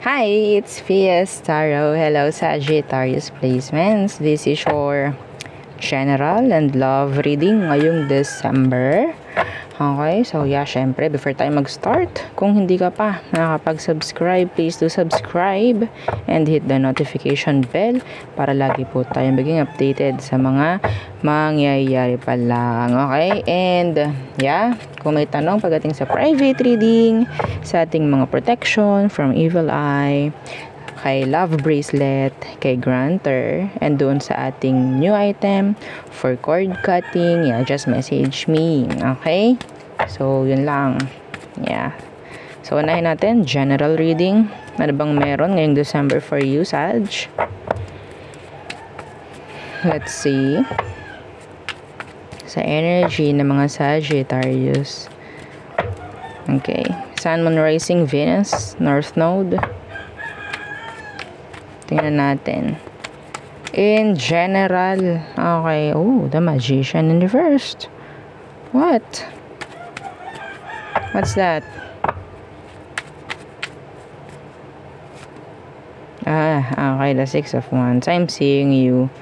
Hi, it's Fies Tarot. Hello, Sagittarius placements. This is your general and love reading ngayong December. Okay, so yeah, syempre, before tayo mag-start, kung hindi ka pa nakakapag-subscribe, please do subscribe and hit the notification bell para lagi po tayo maging updated sa mga mangyayari pa lang. Okay, and yeah, kung may tanong pagdating sa private reading, sa ating mga protection from evil eye, kay love bracelet, kay granter, and doon sa ating new item for cord cutting, yeah, just message me. Okay? So, yun lang. Yeah. So, unahin natin, general reading. Ano bang meron ngayong December for you, Sag? Let's see. Sa energy ng mga Sagittarius. Okay. Sun, Moon, Rising, Venus, North Node. Tingnan natin. In general, okay. Oh, the Magician in reversed. What? What's that? Okay. The Six of Wands. I'm seeing you.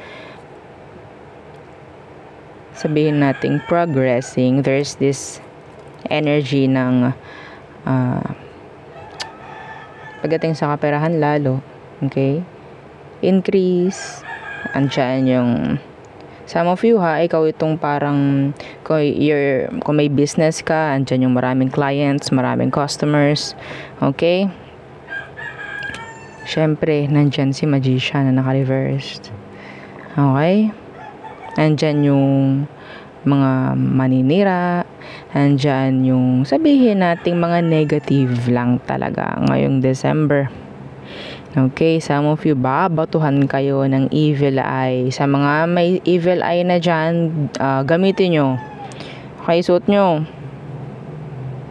Sabihin nating progressing. There's this energy ng pagdating sa kaperahan lalo. Okay? Increase. Andyan yung some of you ikaw itong parang kung may business ka, andyan yung maraming clients, maraming customers. Okay? Syempre, nandyan si Magician na naka-reversed. Okay? Andyan yung mga maninira, andyan yung sabihin nating mga negative lang talaga ngayong December. Okay, some of you babatuhan kayo ng evil eye. Sa mga may evil eye na dyan, gamitin nyo. Okay, suot nyo.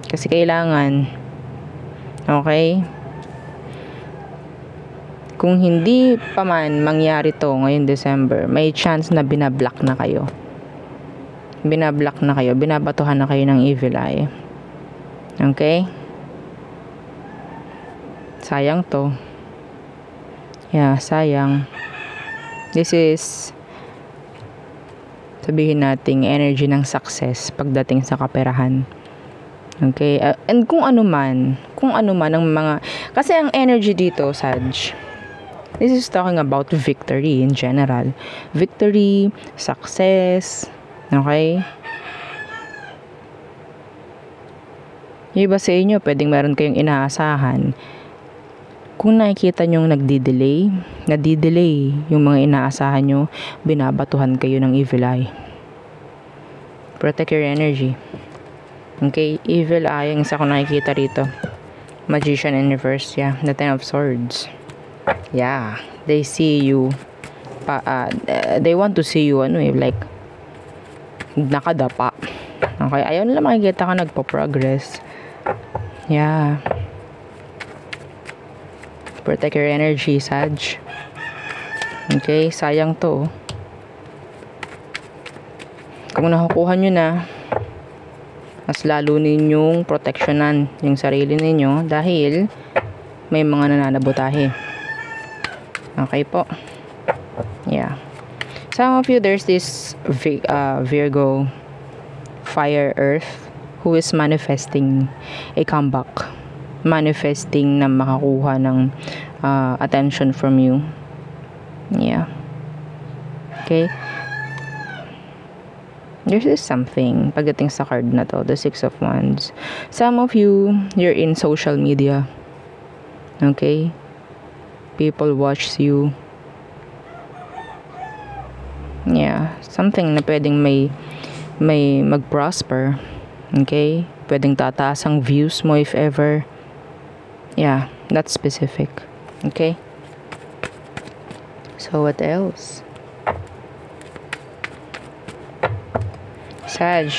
Kasi kailangan. Okay? Kung hindi pa man mangyari to ngayong December, may chance na binablock na kayo. Binablock na kayo. Binabatuhan na kayo ng evil eye. Okay? Sayang to. Yeah, sayang. This is sabihin nating energy ng success pagdating sa kaperahan. Okay? And kung ano man ang mga, kasi ang energy dito, Sag, this is talking about victory in general. Victory, success, okay? Yung iba sa inyo, pwedeng meron kayong inaasahan. Kung nakikita nyo nadidelay yung mga inaasahan nyo, binabatuhan kayo ng evil eye. Protect your energy. Okay? Evil eye, yung isa ko nakikita rito. Magician in reverse, yeah. The Ten of Swords. Yeah. They see you. They want to see you, like, nakadapa. Okay? Ayaw nila makikita ka nagpo-progress. Yeah. Protect your energy, Sag. Okay, sayang to. Kung nakukuha nyo na, mas lalo ninyong proteksyonan yung sarili ninyo dahil may mga nananabotahe. Okay po. Yeah. Some of you, there's this Virgo, Fire, Earth, who is manifesting a comeback. Manifesting na makakuha ng attention from you. Yeah. Okay. There's something pagdating sa card na to, the Six of Wands. Some of you, you're in social media. Okay. People watch you. Yeah. Something na pwedeng may mag-prosper. Okay. Pwedeng tataas ang views mo if ever. Yeah, that's specific. Okay? So, what else? Sag.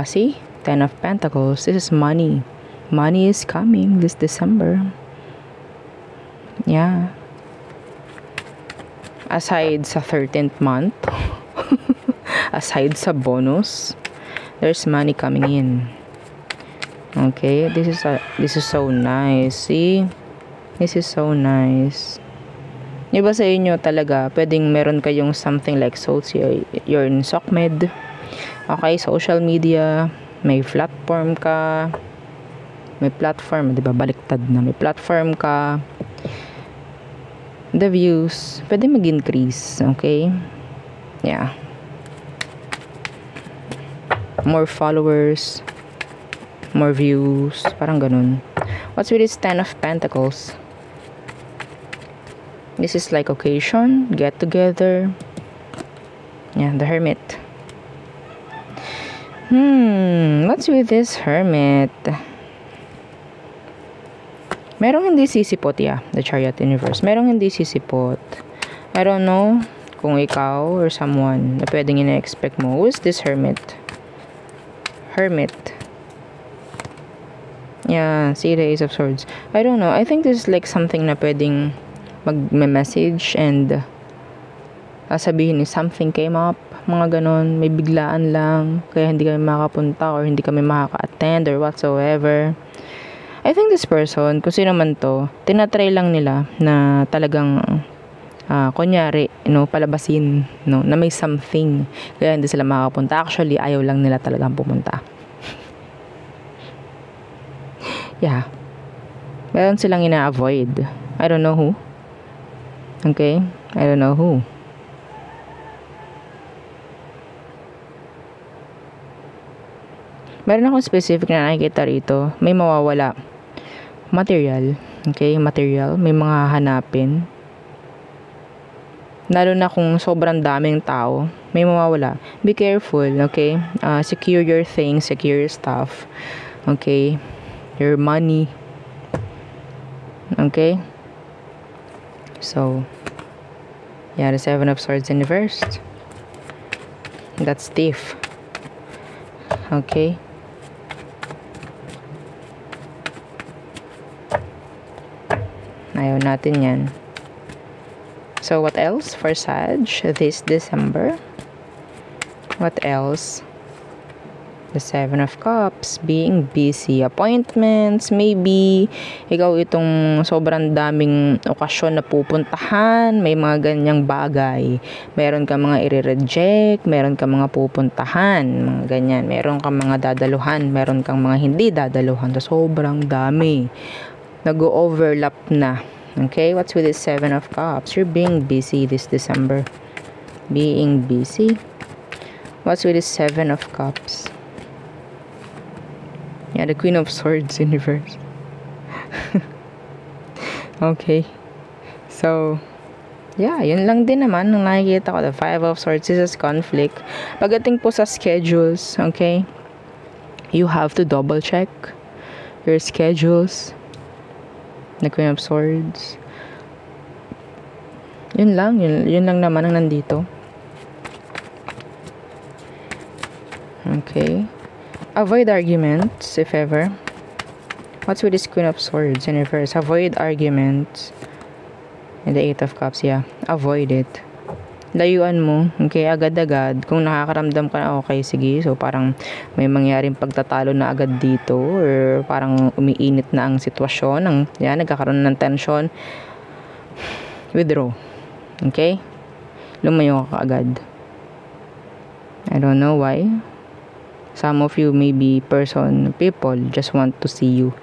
See? Ten of Pentacles. This is money. Money is coming this December. Yeah. Aside sa 13th month, aside sa bonus, there's money coming in. Okay, this is so nice. See? This is so nice. Di ba sa inyo talaga, pwedeng meron kayong something like you're in SOCMED, okay, social media, may platform ka, di ba, baliktad na, may platform ka, the views, pwede mag-increase, okay, yeah, more followers, more views, parang ganun. What's with this 10 of Pentacles? This is like occasion, get together. Yeah, the Hermit. What's with this Hermit? Merong hindi sisipot, yeah, the Chariot Universe. Merong hindi sisipot. I don't know kung ikaw or someone na pwedeng ina-expect mo. Who's this Hermit? Hermit. Yeah, see the Ace of Swords. I don't know. I think this is like something na pwedeng mag-message and sabihin ni something came up, mga ganon, may biglaan lang, kaya hindi kami makapunta or hindi kami makaka-attend or whatsoever. I think this person, kung sino man to, tinatry lang nila na talagang kunyari, palabasin, na may something, kaya hindi sila makapunta. Actually, ayaw lang nila talagang pumunta. Yeah. Meron silang ina-avoid. I don't know who. Okay? I don't know who. Meron akong specific na nakikita rito. May mawawala. Material. Okay? Material. May mga hanapin. Lalo na kung sobrang daming tao. May mawawala. Be careful. Okay? Secure your things. Secure your stuff. Okay? Your money. Okay? So, yeah, the 7 of Swords in reverse. That's Thief. Okay. Ayaw natin yan. So, what else for Sag this December? What else? The 7 of Cups, being busy, appointments, maybe ikaw itong sobrang daming okasyon na pupuntahan, may mga ganyang bagay. Meron ka mga i-reject, meron ka mga pupuntahan, mga ganyan. Meron ka mga dadaluhan, meron kang mga hindi dadaluhan. Sobrang dami. Nag-overlap na. Okay, what's with this 7 of Cups? You're being busy this December. Being busy. What's with this 7 of Cups? Yeah, the Queen of Swords in reverse. Okay. So, yeah, yun lang din naman nung nakikita ko. The 5 of Swords is conflict. Pagdating po sa schedules, okay, you have to double check your schedules. The Queen of Swords. Yun lang naman ang nandito. Okay. Avoid arguments, if ever. What's with this Queen of Swords in reverse? Avoid arguments. And the 8 of Cups, yeah. Avoid it. Layuan mo. Okay, agad-agad. Kung nakakaramdam ka na, okay, sige. So, parang may mangyaring pagtatalo na agad dito. Or parang umiinit na ang sitwasyon. Nagkakaroon ng tension. Withdraw. Okay? Lumayo ka agad. I don't know why. Some of you, maybe people just want to see you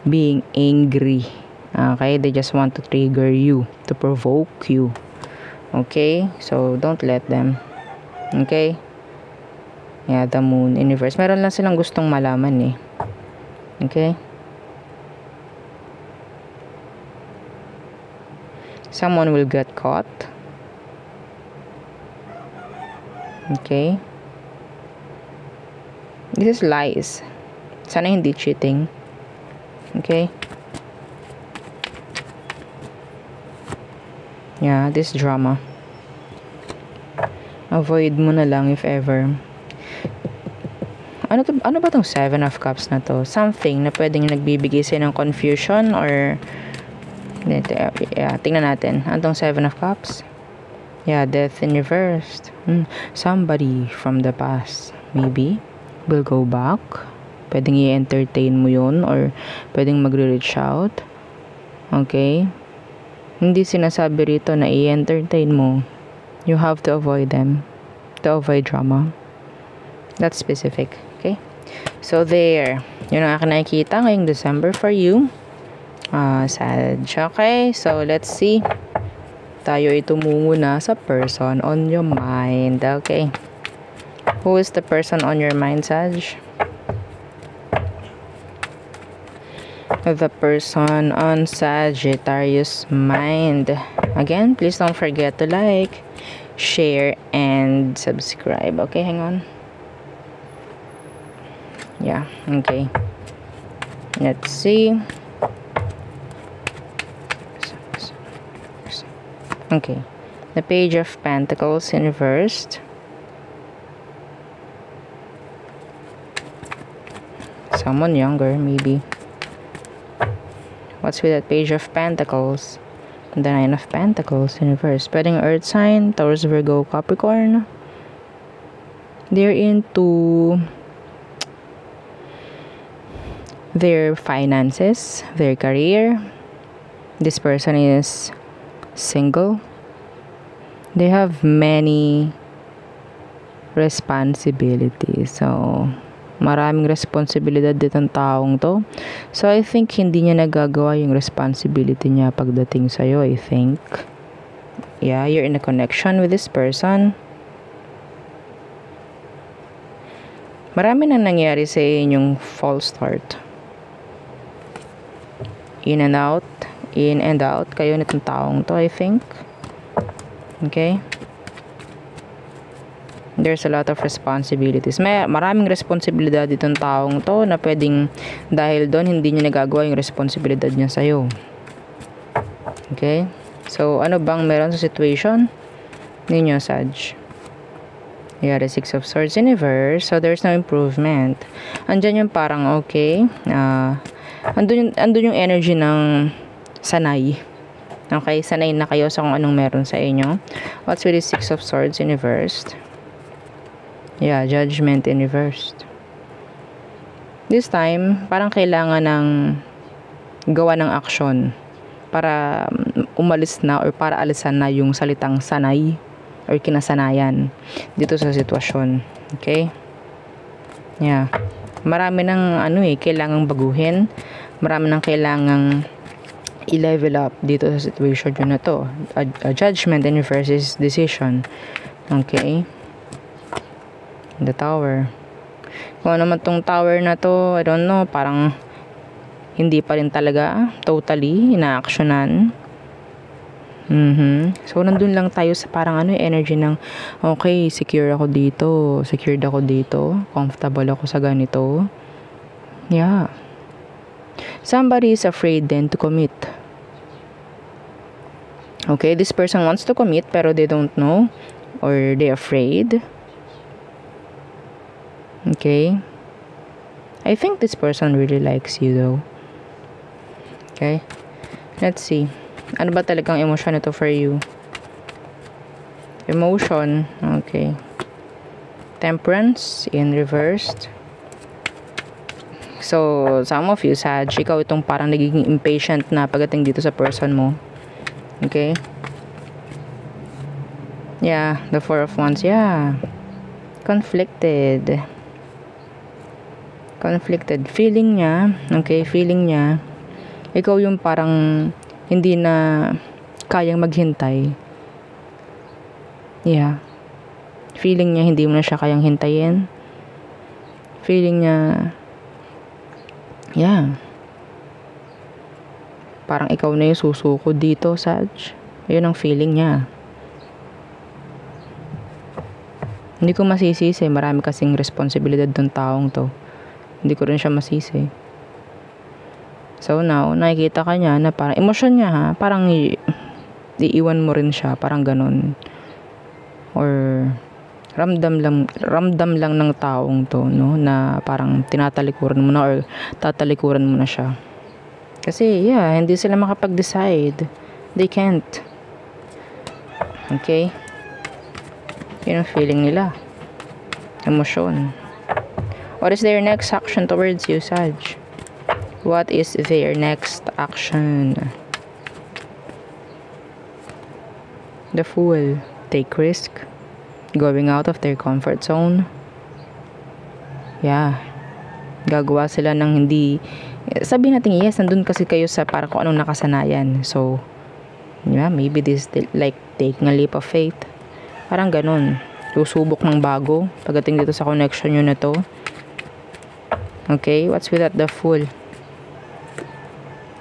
being angry. Okay? They just want to trigger you, to provoke you. Okay? So, don't let them. Okay? Yeah, the Moon in reverse. Meron lang silang gustong malaman eh. Okay? Someone will get caught. Okay? This is lies. Sana hindi cheating. Okay? Yeah, this drama. Avoid mo na lang if ever. Ano ba tong 7 of Cups na to? Something na pwedeng nagbibigay sa'yo ng confusion or yeah, tingnan natin. Ano tong 7 of Cups? Yeah, Death in reverse. Somebody from the past, maybe, will go back. pwedeng i-entertain mo yun or pwedeng magre-reach out. Okay? Hindi sinasabi rito na i-entertain mo. You have to avoid them. To avoid drama. That's specific. Okay? So, there. Yun ang aking nakikita ngayong December for you. Sag. Okay? So, let's see. Tayo ay tumungo na sa person on your mind. Okay? Who is the person on your mind, Sag? The person on Sagittarius mind. Again, please don't forget to like, share, and subscribe. Okay, hang on. Yeah, okay. Let's see. Okay. The Page of Pentacles in reversed. Someone younger, maybe. What's with that Page of Pentacles? The Nine of Pentacles in reverse. Pwedeng Earth sign, Taurus, Virgo, Capricorn. They're into their finances, their career. This person is single. They have many responsibilities. So, maraming responsibilidad ditong taong to. So, I think hindi niya nagagawa yung responsibility niya pagdating sa'yo, I think. Yeah, you're in a connection with this person. Marami na nangyari sa inyong false start. In and out kayo nitong taong to, I think. Okay? There's a lot of responsibilities. Maraming responsibilidad itong taong to na pwedeng dahil doon hindi niya nagagawa yung responsibilidad niya sa'yo. Okay? So, ano bang meron sa situation ninyo, Sag? Yeah, the Six of Swords in reverse. So, there's no improvement. Andyan yung parang okay. Andun yung energy ng sanay. Okay? Sanay na kayo sa kung anong meron sa inyo. What's with the Six of Swords in reversed? Yeah, Judgment in reversed. This time, parang kailangan ng gawa ng action para umalis na or para alisan na yung salitang sanay or kinasanayan dito sa sitwasyon. Okay? Yeah. Marami ng kailangang baguhin. Marami ng kailangang i-level up dito sa situation yun na to. A judgment in reverse is decision. Okay? The Tower. Kung ano naman tong Tower na to, I don't know, parang hindi pa rin talaga totally ina-actionan. So, nandun lang tayo sa parang energy ng okay, secure ako dito, secured ako dito, comfortable ako sa ganito. Yeah. Somebody is afraid then to commit. Okay, this person wants to commit pero they don't know or they're afraid. Okay. I think this person really likes you though. Okay. Let's see. Ano ba talagang emotion ito for you? Emotion. Okay. Temperance in reversed. So, some of you, Sag, ikaw itong parang nagiging impatient na pagdating dito sa person mo. Okay. Yeah. The Four of Wands. Yeah. Conflicted. Feeling niya, okay, ikaw yung parang hindi na kayang maghintay. Yeah. Feeling niya hindi mo na siya kayang hintayin. Feeling niya, yeah. Parang ikaw na yung susuko dito, Sag. Ayun ang feeling niya. Hindi ko masisisi, marami kasing responsibilidad ng taong to. Hindi ko rin siya masisi. So now, nakikita ka niya na parang emosyon niya parang iiwan mo rin siya, parang ganun. Or ramdam lang ng taong to, no, na parang tinatalikuran mo na or tatalikuran mo na siya. Kasi yeah, hindi sila makapag-decide. They can't. Okay? Yun ang feeling nila. Emosyon. What is their next action towards you, Sag? What is their next action? The Fool. Take risk. Going out of their comfort zone. Yeah. Gagawa sila ng hindi... Sabihin natin, yes, nandun kasi kayo sa para kung anong nakasanayan. So, yeah, maybe this is like taking a leap of faith. Parang ganun. Susubok ng bago. Pagdating dito sa connection nyo na to. Okay, what's with that? The Fool.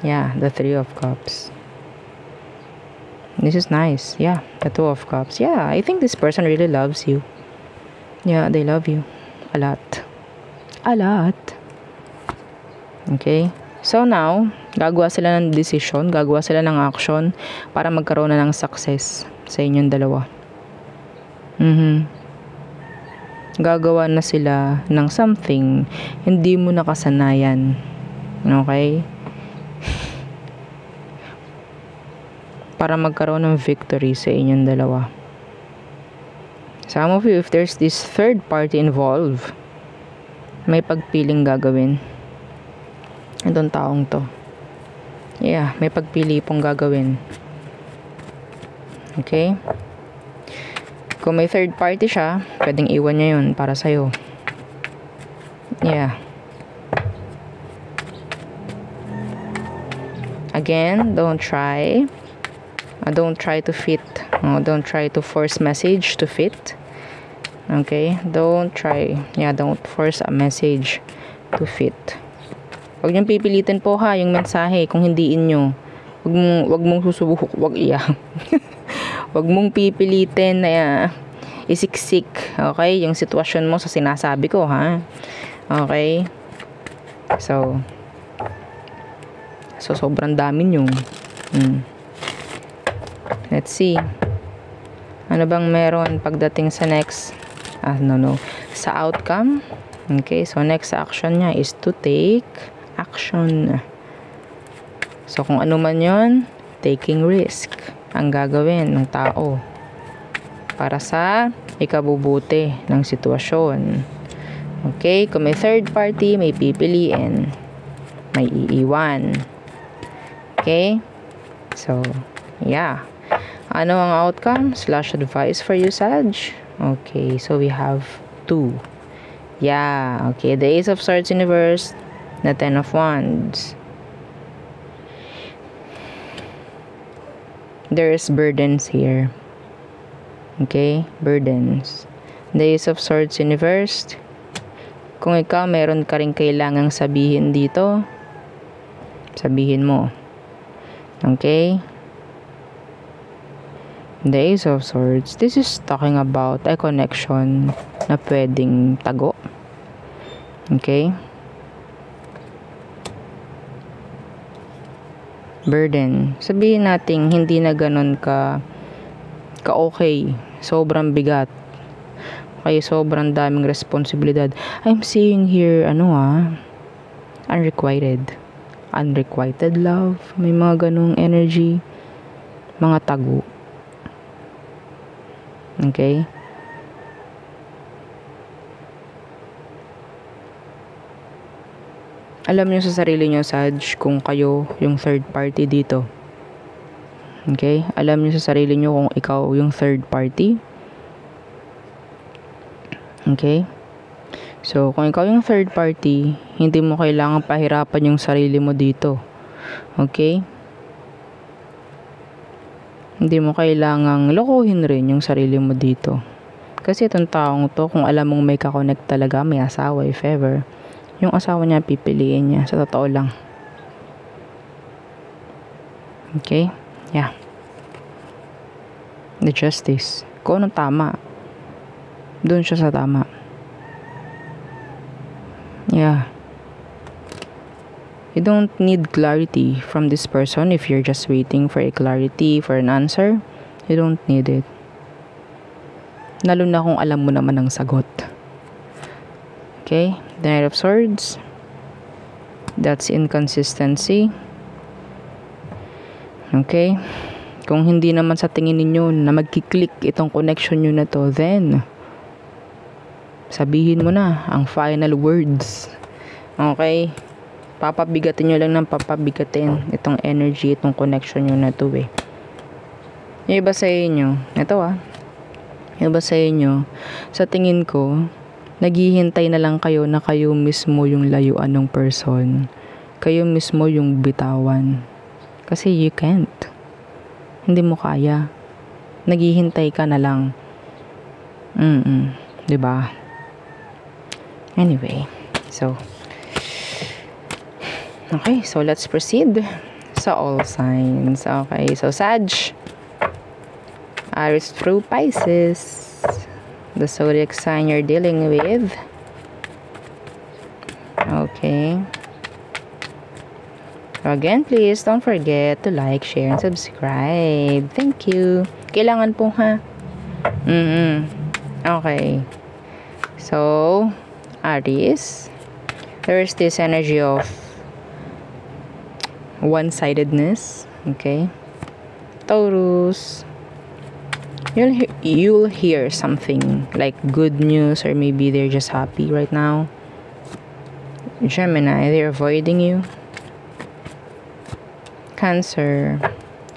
Yeah, the Three of Cups. This is nice. Yeah, the Two of Cups. Yeah, I think this person really loves you. Yeah, they love you. A lot. A lot. Okay. So now, gagawa sila ng decision, gagawa sila ng action para magkaroon na ng success sa inyong dalawa. Gagawa na sila ng something hindi mo nakasanayan. Okay? Para magkaroon ng victory sa inyong dalawa. Some of you, if there's this third party involved, may pagpiling gagawin. Itong taong to. Yeah, may pagpili pong gagawin. Okay? Kung may third party siya, pwedeng iwan niya yun para sa'yo. Yeah. Again, don't try to fit. Don't try to force message to fit. Okay? Don't force a message to fit. Huwag niyong pipilitin po ha, yung mensahe, kung hindi inyo. Huwag mong susubok, Huwag mong pipilitin na isiksik, okay? Yung sitwasyon mo sa sinasabi ko, ha? Okay? So sobrang dami nyo. Let's see. Ano bang meron pagdating sa next? Sa outcome. Okay, so next action niya is to take action. So kung ano man yon, taking risk ang gagawin ng tao para sa ikabubuti ng sitwasyon. Okay, kung may third party, may pipiliin, may iiwan. Okay, so yeah. Ano ang outcome? /advice for you, Sag? Okay, so we have 2. Yeah, okay. The Ace of Swords in reverse. The Ten of Wands. There's burdens here. Okay, burdens. The Ace of Swords in reverse. Kung ikaw, meron ka rin kailangang sabihin dito, sabihin mo. Okay? The Ace of Swords. This is talking about a connection na pwedeng tago. Okay? Burden. Sabihin natin hindi na ganun ka okay. Sobrang bigat. Okay, sobrang daming responsibilidad. I'm seeing here, unrequited. Unrequited love. May mga ganung energy. Mga tago. Okay? Alam nyo sa sarili nyo, Sag, kung kayo yung third party dito. Okay? Alam nyo sa sarili nyo kung ikaw yung third party. Okay? So, kung ikaw yung third party, hindi mo kailangan pahirapan yung sarili mo dito. Okay? Hindi mo kailangang lokohin rin yung sarili mo dito. Kasi itong taong to, kung alam mong may kakonect talaga, may asawa if ever, yung asawa niya pipiliin niya. Sa totoo lang. Okay? Yeah. The Justice. Kung anong tama, doon siya sa tama. Yeah. You don't need clarity from this person if you're just waiting for a clarity, for an answer. You don't need it. Lalo na kung alam mo naman ang sagot. Okay? The Knight of Swords. That's inconsistency. Okay? Kung hindi naman sa tingin ninyo na magkiklik itong connection nyo na to, then Sabihin mo na ang final words. Okay? Papabigatin nyo lang ng papabigatin itong energy, itong connection nyo na to eh. Yung iba sa inyo, ito yung iba sa inyo, sa tingin ko, naghihintay na lang kayo na kayo mismo yung layuan ng person. Kayo mismo yung bitawan. Kasi you can't. Hindi mo kaya. Naghihintay ka na lang. Diba? Anyway. So, okay. So, let's proceed sa all signs. Okay. So, Sag. Aries through Pisces. The zodiac sign you're dealing with. Okay. Again, please don't forget to like, share, and subscribe. Thank you. Kailangan po ha. Okay. So, Aries, there's this energy of one-sidedness. Okay. Taurus, you'll hear something like good news, or maybe they're just happy right now. Gemini, they're avoiding you. Cancer,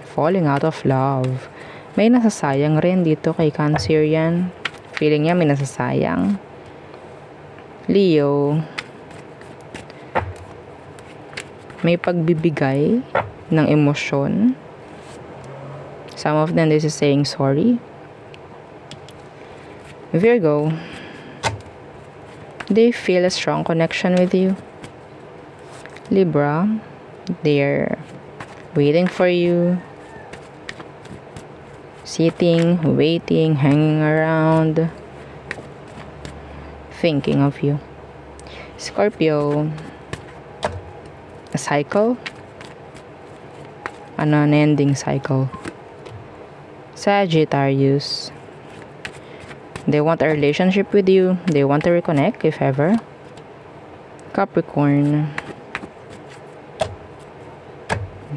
falling out of love. May nasasayang rin dito kay Cancer yan. Feeling niya may nasasayang. Leo, may pagbibigay ng emosyon. Some of them, this is saying sorry. Virgo, they feel a strong connection with you. Libra, they're waiting for you, sitting, waiting, hanging around, thinking of you. Scorpio, a cycle, an unending cycle. Sagittarius, they want a relationship with you, they want to reconnect if ever. Capricorn,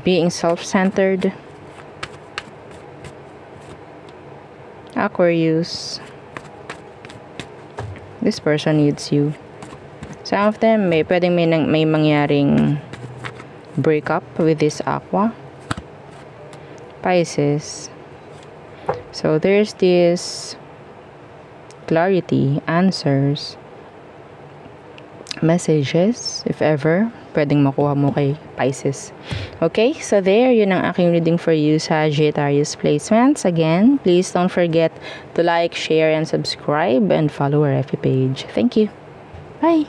being self-centered. Aquarius, this person needs you. Some of them, pwedeng may mangyaring breakup with this Aqua. Pisces, so there's this clarity, answers, messages, if ever, pwedeng makuha mo kay Pisces. Okay, so there, yun ang aking reading for you, Sagittarius placements. Again, please don't forget to like, share, and subscribe, and follow our FB page. Thank you. Bye!